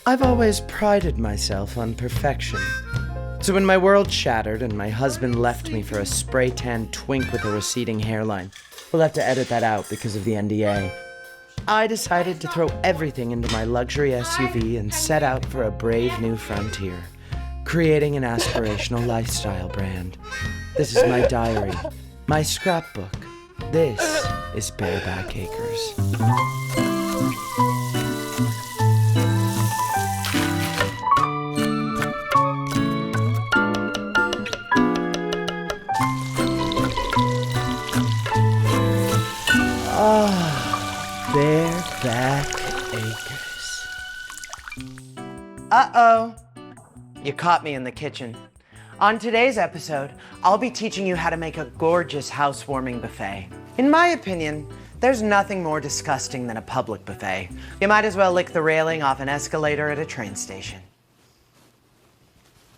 I've always prided myself on perfection. So when my world shattered and my husband left me for a spray-tan twink with a receding hairline, we'll have to edit that out because of the NDA, I decided to throw everything into my luxury SUV and set out for a brave new frontier, creating an aspirational lifestyle brand. This is my diary, my scrapbook. This is Bareback Acres. Bareback Acres. Uh-oh. You caught me in the kitchen. On today's episode, I'll be teaching you how to make a gorgeous housewarming buffet. In my opinion, there's nothing more disgusting than a public buffet. You might as well lick the railing off an escalator at a train station.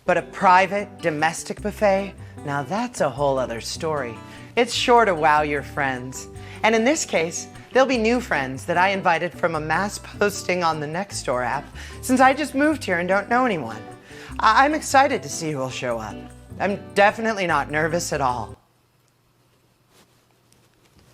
But a private, domestic buffet, now that's a whole other story. It's sure to wow your friends. And in this case, there'll be new friends that I invited from a mass posting on the Nextdoor app, since I just moved here and don't know anyone. I'm excited to see who will show up. I'm definitely not nervous at all.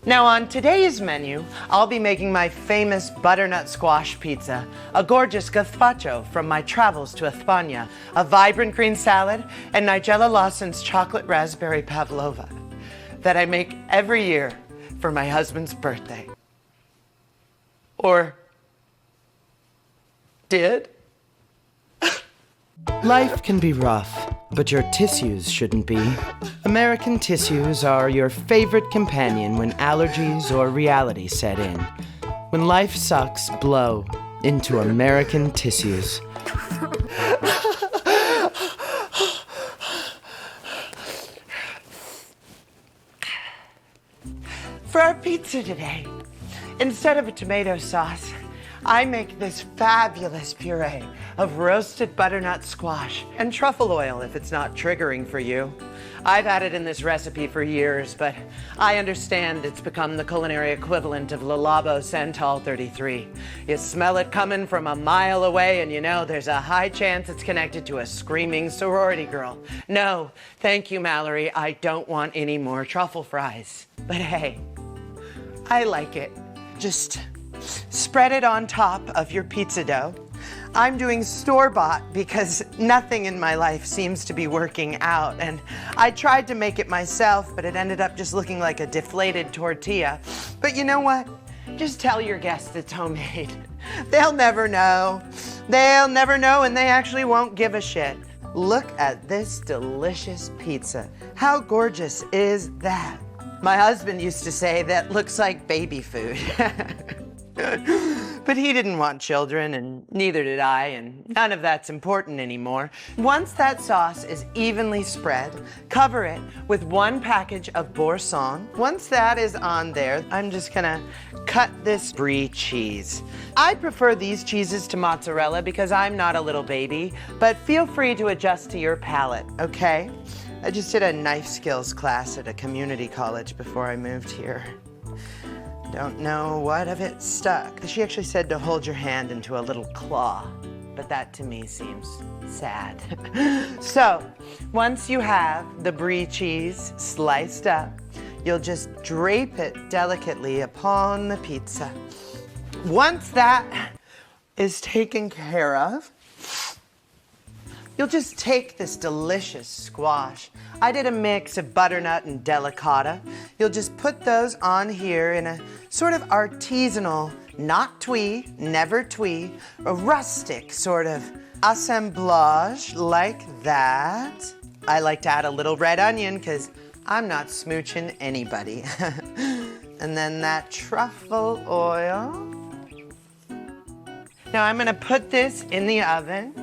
Now on today's menu, I'll be making my famous butternut squash pizza, a gorgeous gazpacho from my travels to España, a vibrant green salad, and Nigella Lawson's chocolate raspberry pavlova that I make every year for my husband's birthday. Or did? Life can be rough, but your tissues shouldn't be. American tissues are your favorite companion when allergies or reality set in. When life sucks, blow into American tissues. For our pizza today, instead of a tomato sauce, I make this fabulous puree of roasted butternut squash and truffle oil if it's not triggering for you. I've had it in this recipe for years, but I understand it's become the culinary equivalent of Le Labo Santal 33. You smell it coming from a mile away and you know there's a high chance it's connected to a screaming sorority girl. No, thank you, Mallory. I don't want any more truffle fries. But hey, I like it. Just spread it on top of your pizza dough. I'm doing store-bought because nothing in my life seems to be working out, and I tried to make it myself, but it ended up just looking like a deflated tortilla. But you know what? Just tell your guests it's homemade. They'll never know. They'll never know, and they actually won't give a shit. Look at this delicious pizza. How gorgeous is that? My husband used to say that looks like baby food. But he didn't want children, and neither did I, and none of that's important anymore. Once that sauce is evenly spread, cover it with 1 package of Boursin. Once that is on there, I'm just gonna cut this brie cheese. I prefer these cheeses to mozzarella because I'm not a little baby, but feel free to adjust to your palate, okay? I just did a knife skills class at a community college before I moved here. Don't know what of it stuck. She actually said to hold your hand into a little claw, but that to me seems sad. So, once you have the brie cheese sliced up, you'll just drape it delicately upon the pizza. Once that is taken care of, you'll just take this delicious squash. I did a mix of butternut and delicata. You'll just put those on here in a sort of artisanal, not twee, never twee, a rustic sort of assemblage like that. I like to add a little red onion because I'm not smooching anybody. And then that truffle oil. Now I'm gonna put this in the oven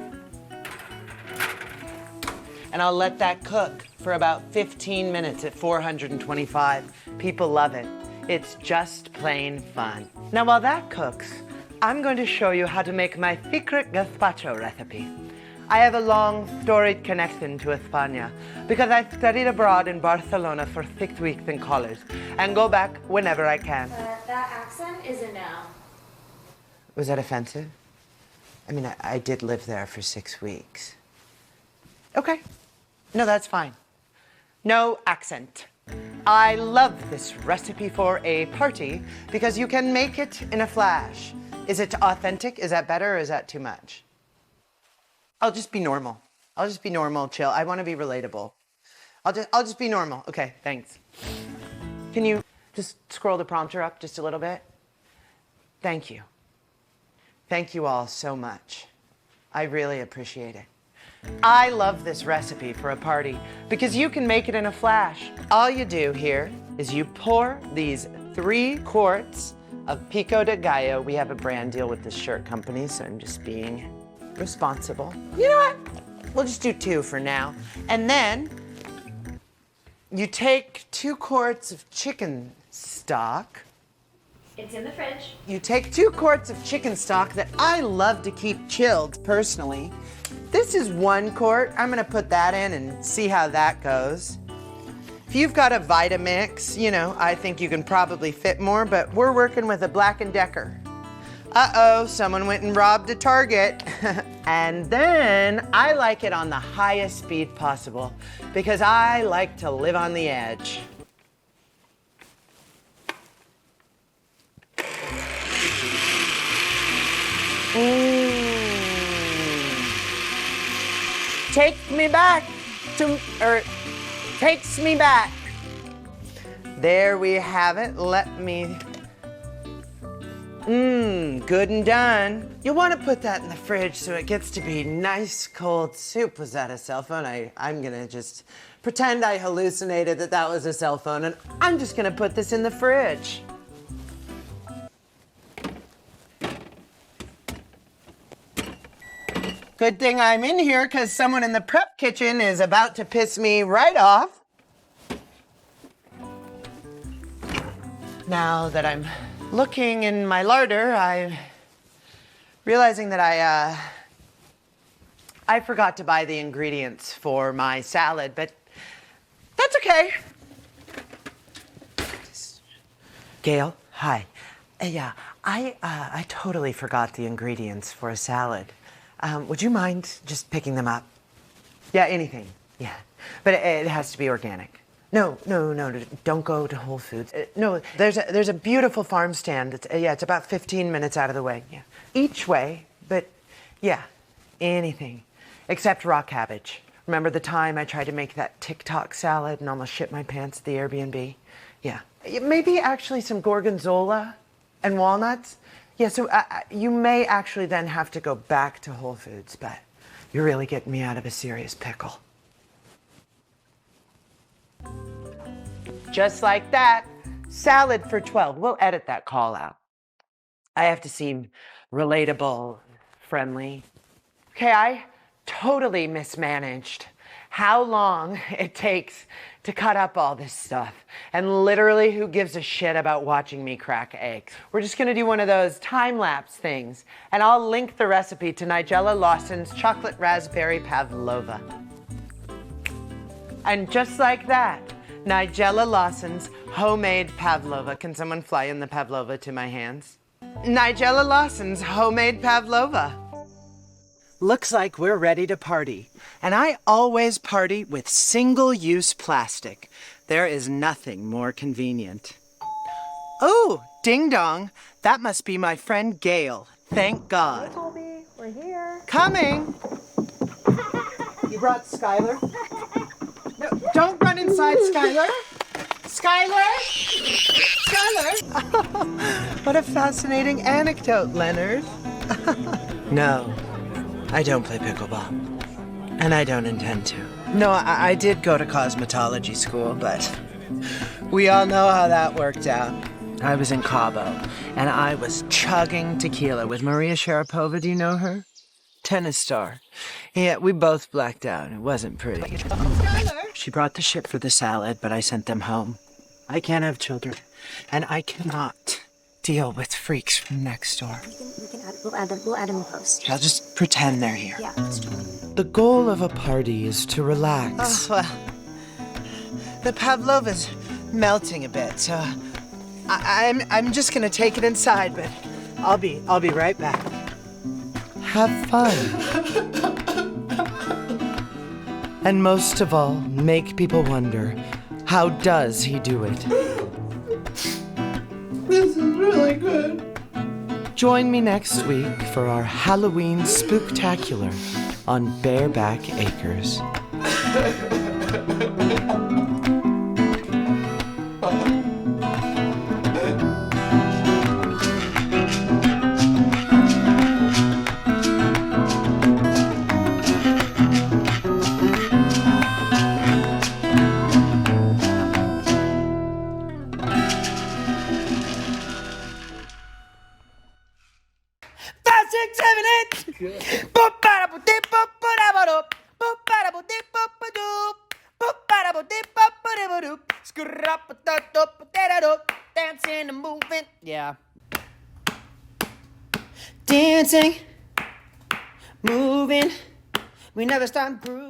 and I'll let that cook for about 15 minutes at 425. People love it. It's just plain fun. Now while that cooks, I'm going to show you how to make my secret gazpacho recipe. I have a long, storied connection to España because I studied abroad in Barcelona for 6 weeks in college and go back whenever I can. That accent is a no. Was that offensive? I mean, I did live there for 6 weeks. Okay. No, that's fine. No accent. I love this recipe for a party because you can make it in a flash. Is it authentic? Is that better or is that too much? I'll just be normal. I'll just be normal, chill. I want to be relatable. I'll just be normal. Okay, thanks. Can you just scroll the prompter up just a little bit? Thank you. Thank you all so much. I really appreciate it. I love this recipe for a party because you can make it in a flash. All you do here is you pour these 3 quarts of pico de gallo. We have a brand deal with this shirt company, so I'm just being responsible. You know what? We'll just do 2 for now. And then you take 2 quarts of chicken stock. It's in the fridge. You take 2 quarts of chicken stock that I love to keep chilled personally. This is 1 quart. I'm gonna put that in and see how that goes. If you've got a Vitamix, you know, I think you can probably fit more, but we're working with a Black & Decker. Uh-oh, someone went and robbed a Target. And then I like it on the highest speed possible because I like to live on the edge. Takes me back. There we have it. Let me. Good and done. You want to put that in the fridge so it gets to be nice cold soup. Was that a cell phone? I'm gonna just pretend I hallucinated that was a cell phone, and I'm just gonna put this in the fridge. Good thing I'm in here because someone in the prep kitchen is about to piss me right off. Now that I'm looking in my larder, I'm realizing that I forgot to buy the ingredients for my salad, but that's okay. Gail, hi. Yeah, I totally forgot the ingredients for a salad. Would you mind just picking them up? Yeah, anything. Yeah, but it has to be organic. No, don't go to Whole Foods. No, there's a beautiful farm stand. It's about 15 minutes out of the way. Yeah, each way, but yeah, anything except raw cabbage. Remember the time I tried to make that TikTok salad and almost shit my pants at the Airbnb? Yeah, maybe actually some gorgonzola and walnuts. Yeah, so you may actually then have to go back to Whole Foods, but you're really getting me out of a serious pickle. Just like that, salad for 12. We'll edit that call out. I have to seem relatable, friendly. Okay, I totally mismanaged how long it takes to cut up all this stuff. And literally, who gives a shit about watching me crack eggs? We're just gonna do one of those time-lapse things, and I'll link the recipe to Nigella Lawson's chocolate raspberry pavlova. And just like that, Nigella Lawson's homemade pavlova. Can someone fly in the pavlova to my hands? Nigella Lawson's homemade pavlova. Looks like we're ready to party. And I always party with single-use plastic. There is nothing more convenient. Oh, ding dong. That must be my friend Gail. Thank God. Hey, Colby, we're here. Coming. You brought Skylar? No, don't run inside, Skylar. Skylar! Skylar! What a fascinating anecdote, Leonard. No, I don't play pickleball. And I don't intend to. No, I did go to cosmetology school, but we all know how that worked out. I was in Cabo, and I was chugging tequila with Maria Sharapova. Do you know her? Tennis star. Yeah, we both blacked out. It wasn't pretty. She brought the ship for the salad, but I sent them home. I can't have children, and I cannot deal with freaks from next door. We'll add them in post. I'll just pretend they're here. Yeah, that's true. The goal of a party is to relax. Oh, well, the pavlova's melting a bit, so I'm just gonna take it inside, but I'll be right back. have fun. And most of all, make people wonder, how does he do it? This is really good. Join me next week for our Halloween spooktacular on Bareback Acres. Dancing and moving, yeah. Dancing, moving, we never stop improving.